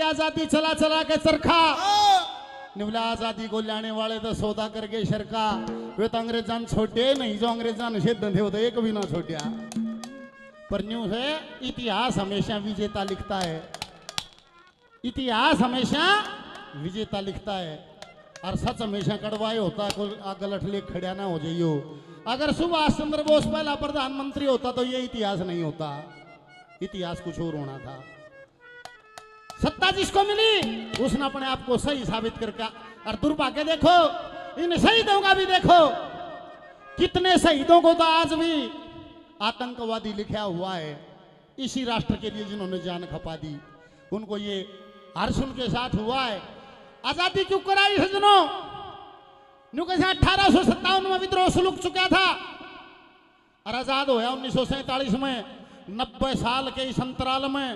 आजादी चला चला के चरखा निवला आजादी को लाने वाले तो सौदा करके शरका वे तो अंग्रेजान छोटे नहीं जो अंग्रेजान से धंधे होते एक भी ना छोटिया पर न्यू है इतिहास हमेशा विजेता लिखता है। इतिहास हमेशा विजेता लिखता है और सच हमेशा कड़वाए होता है। कोई गलत लेख खड़ा ना हो जाइयो। अगर सुभाष चंद्र बोस पहला प्रधानमंत्री होता तो ये इतिहास नहीं होता। इतिहास कुछ और होना था। सत्ता जिसको मिली उसने अपने आप को सही साबित करके और दुर्भाग्य देखो इन शहीदों का भी देखो कितने शहीदों को तो आज भी आतंकवादी लिखा हुआ है। इसी राष्ट्र के लिए जिन्होंने जान खपा दी उनको ये हर्ष उनके साथ हुआ है। आजादी क्यों कराई सजनों? 1857 में विद्रोह शुरू चुका था और आजाद होया 1947 में। 90 साल के इस अंतराल में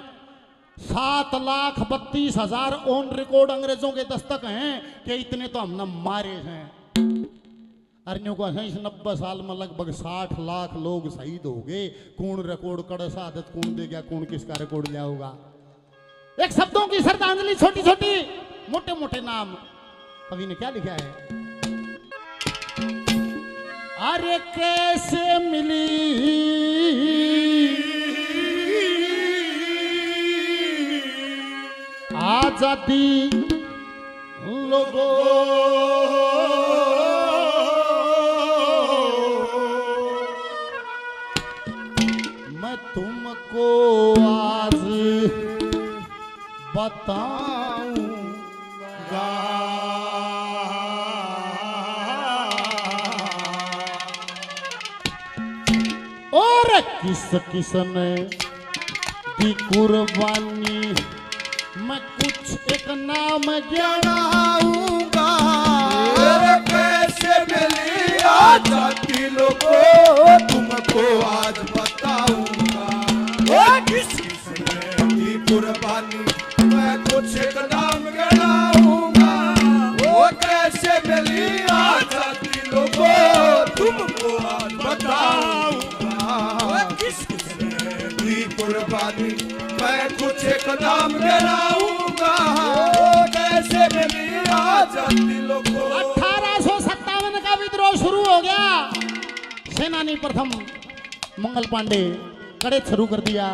7,32,000 ऑन रिकॉर्ड अंग्रेजों के दस्तक हैं कि इतने तो हमने मारे हैं। अरण्यों को इस 90 साल में लगभग 60 लाख लोग शहीद हो गए। कौन रिकॉर्ड कड़ शहादत कौन दे गया, कौन किसका रिकॉर्ड लिया होगा। एक शब्दों की श्रद्धांजलि छोटी छोटी मोटे मोटे नाम कवि ने क्या लिखा है। अरे कैसे मिली आजादी लोगों, मैं तुमको आज बताऊंगा। और किस किस ने दी कुर्बानी मैं कुछ एक नाम गिनाऊंगा। कैसे मिली आजादी लोगों तुमको आज बताऊंगा। किस किसने दी कुर्बानी मैं कुछ एक नाम गिनाऊंगा। वो कैसे मिली आजादी लोगों तुमको आज बताऊंगा। किस किसने दी कुर्बानी मैं कुछ एक नाम गिनाऊंगा। कैसे मिली आजादी लोगों। 1857 का विद्रोह शुरू हो गया। सेनानी प्रथम मंगल पांडे कड़े शुरू कर दिया।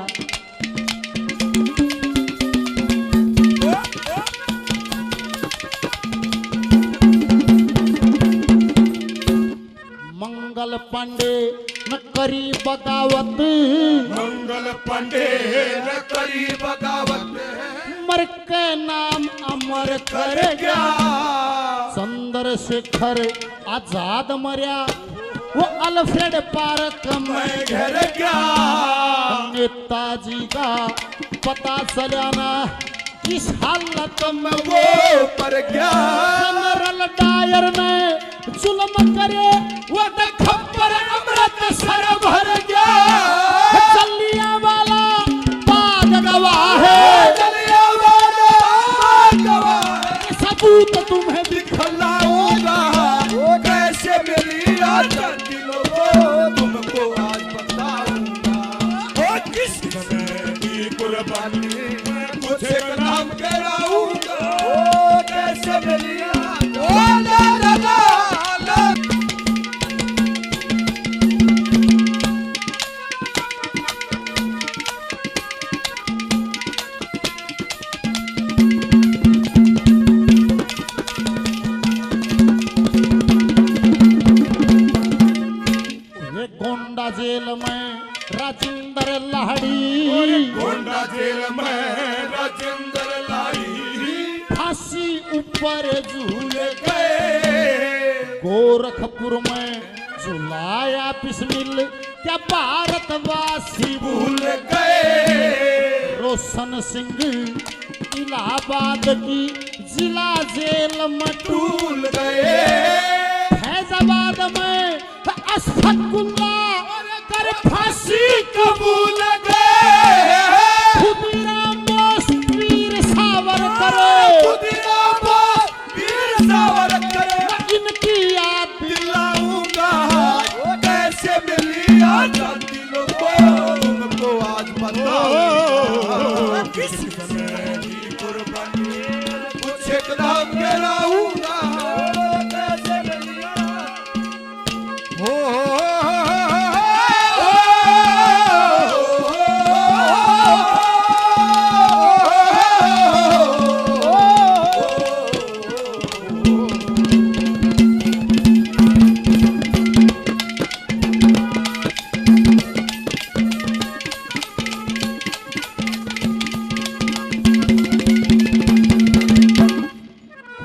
मंगल पांडे न करी बगावत। मंगल पांडे न करी बगावत। मर के नाम अमर कर गया। चंद्रशेखर आजाद मरिया वो अल्फ्रेड पार्क में घर गया। नेताजी का पता चला ना किस हालत में वो पर गया। जनरल डायर ने जुल्म करे वो खप्पर अमृत सर भर गया। जलिया वाला बाग गवाह है। जलिया वाला बाग गवाह है। सबूत तुम्हें दिखलाऊंगा। कैसे मिली आजादी लोगों तुमको आज बताऊंगा। किस किसने दी कुर्बानी मैं कुछ एक नाम गिनाऊंगा। कैसे मिली गोंडा जेल में राजेंद्र लाड़ी। गोंडा जेल में राजेंद्र लाड़ी फांसी ऊपर झूल गए। गोरखपुर में झुलाया बिस्मिल क्या भारतवासी भूल गए। रोशन सिंह इलाहाबाद की जिला जेल में भूल गए। फैजाबाद में अशफाकुल्ला कर फांसी कबूल गए। खुदीराम बोस वीर सावरकर। खुदीराम बोस वीर सावरकर इनकी याद दिलाऊंगा। कैसे मिली आजादी लोगों तुमको आज बताऊंगा। किस किसने दी कुर्बानी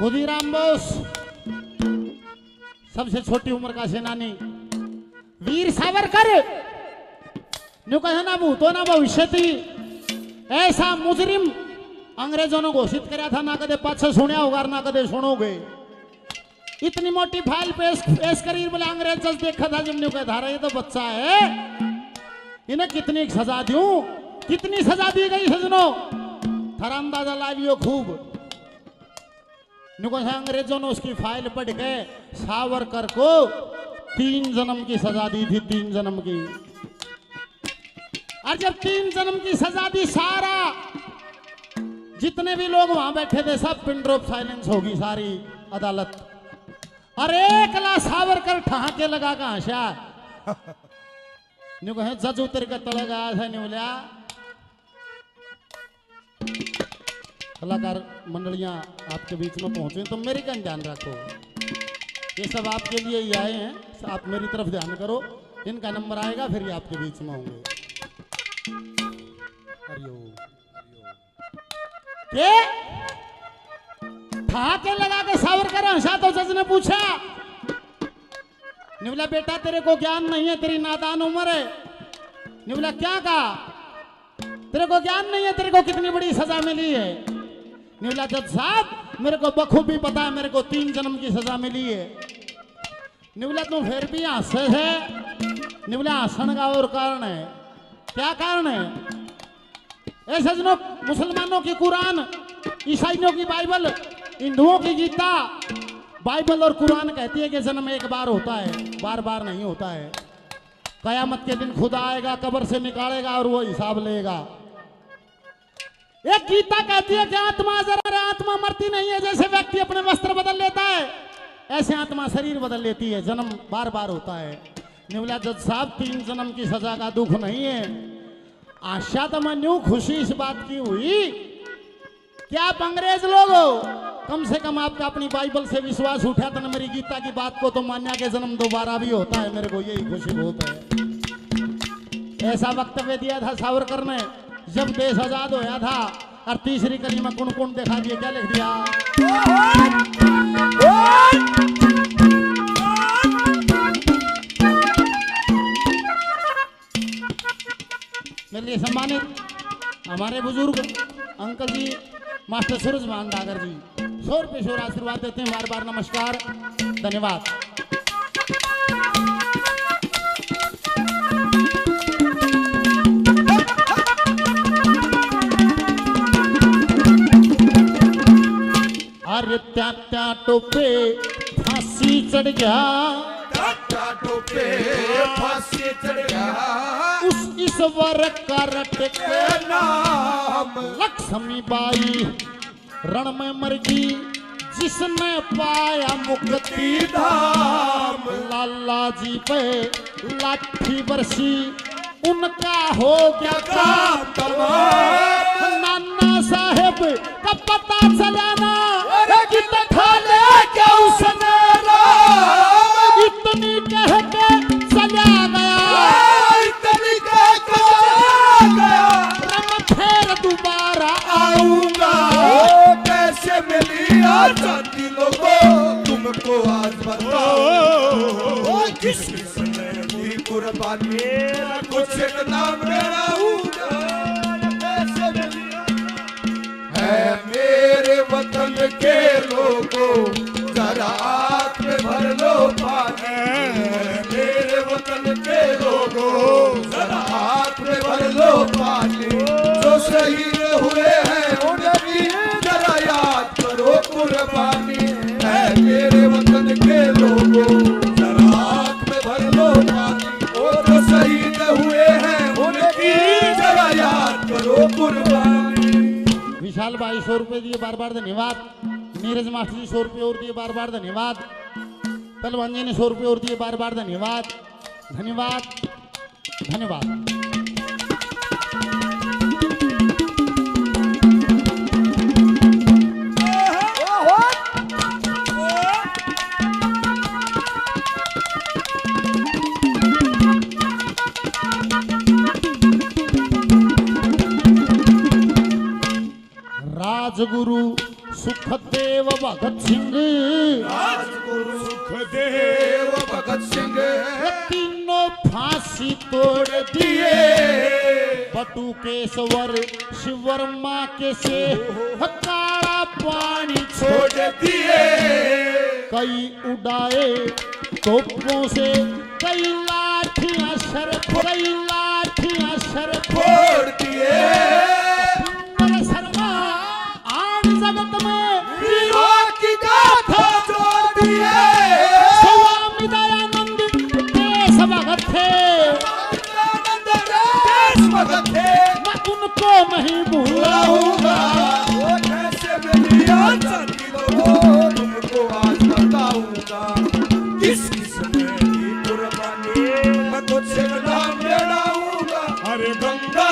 खुदीराम बोस, सबसे छोटी उम्र का सेनानी। वीर सावरकर, न्यू कहे ना भूतो ना भविष्य थी, ऐसा मुजरिम अंग्रेजों ने घोषित कराया था, ना कदे पाछे सुनिया होगा ना कदे सुनोगे। इतनी मोटी फाइल पेश करी, बोले अंग्रेज जज देखा था जब न्यू कहा था ये तो बच्चा है, इन्हें कितनी सजा दूं, कितनी सजा दी गई सजनों, थारा अंदाजा ला लियो खूब। न्यू अंग्रेजों ने उसकी फाइल पढ़ के सावरकर को 3 जन्म की सजा दी थी, 3 जन्म की। और जब 3 जन्म की सजा दी, सारा जितने भी लोग वहां बैठे थे सब पिन ड्रॉप साइलेंस होगी सारी अदालत। और एकला सावरकर ठहाके लगा कहां से न्यू कहे जज उतर के तले गया था न्यूलिया। कलाकार मंडलियां आपके बीच में पहुंचे तो मेरी का ध्यान रखो, ये सब आपके लिए ही आए हैं, आप मेरी तरफ ध्यान करो, इनका नंबर आएगा फिर ये आपके बीच में होंगे। ये ठहाके लगा के सावरकर हंसा तो जज ने पूछा, निवला बेटा तेरे को ज्ञान नहीं है, तेरी नादान उम्र है। निवला क्या कहा, तेरे को ज्ञान नहीं है, तेरे को कितनी बड़ी सजा मिली है। निवला जज साहब मेरे को बखूबी पता है, मेरे को 3 जन्म की सजा मिली है। निवला तुम फिर भी हंसे है। निवला हंसन का और कारण है, क्या कारण है? ऐ सजनों, मुसलमानों की कुरान, ईसाइयों की बाइबल, हिंदुओं की गीता, बाइबल और कुरान कहती है कि जन्म एक बार होता है, बार बार नहीं होता है। कयामत के दिन खुदा आएगा, कब्र से निकालेगा और वो हिसाब लेगा। एक गीता कहती है कि आत्मा जरा आत्मा मरती नहीं है, जैसे व्यक्ति अपने वस्त्र बदल लेता है ऐसे आत्मा शरीर बदल लेती है, जन्म बार बार होता है। निवला जज साहब 3 जन्म की सजा का दुख नहीं है। आशा तो मैं न्यू खुशी इस बात की हुई कि आप अंग्रेज लोग हो, कम से कम आपका अपनी बाइबल से विश्वास उठा था ना, मेरी गीता की बात को तो मान्या के जन्म दोबारा भी होता है, मेरे को यही खुशी बहुत है। ऐसा वक्तव्य दिया था सावरकर ने जब देश आजाद होया था, और तीसरी कली में कुण कुण दिखा दिए, क्या लिख दिया? मेरे लिए सम्मानित हमारे बुजुर्ग अंकल जी मास्टर सूरज मान दागर जी 100 रुपये शोर आशीर्वाद देते हैं, बार बार नमस्कार, धन्यवाद। अरे त्या टोपे फांसी चढ़ गया, टोपे फांसी चढ़ गया, उस ईश्वर का रट के नाम लक्ष्मी बाई रण में मर गई, जिसने पाया मुक्ति धाम। लाला जी पे लाठी बरसी, उनका हो गया काम तमाम। नाना साहेब का पता चला ना, कितना खा ले क्या उसने राम, इतनी कह के चला गया, इतनी कह के चला गया, मैं फिर दोबारा आऊंगा। कैसे मिली आजादी लोगों तुमको आज बताओ, किस किसने दी कुर्बानी, कुछ एक नाम मेरा कैसे मिली है मेरे वतन के लोगों, जरा आँख में भर लो पानी। मेरे वतन के लोगों, जरा आँख में भर लो पानी। जो शहीद हुए हैं उनकी जरा याद करो कुर्बानी है। मेरे वतन के लोगों, जरा आँख में भर लो पानी। और जो शहीद हुए हैं उनकी जरा याद करो कुर्बानी। विशाल भाई 100 रुपये दिए, बार बार धन्यवाद। नीरज मास्टर जी 100 रुपये और दिए, बार बार धन्यवाद। पहलवान जी ने 100 रुपये और दिए, बार बार धन्यवाद, धन्यवाद, धन्यवाद। राजगुरु सुखदेव भगत सिंह राजगुरु सुखदेव भगत सिंह तीनों फांसी तोड़ दिए बटुकेश्वर शिववर्मा के से काला पानी छोड़ दिए कई उड़ाए तोपों से कई लाठियां शर छोड़ दिए शर्मा आज जगत में वीरों की गाथा जोड़ दिए स्वामी दयानंद देश भगत थे देश भगत थे मैं उनको नहीं भूलाऊंगा वो कैसे मिली आजादी लोगों तुमको आज बताऊंगा किस किस ने दी कुर्बानी मैं कुछ नाम लेना हूँगा अरे गंगा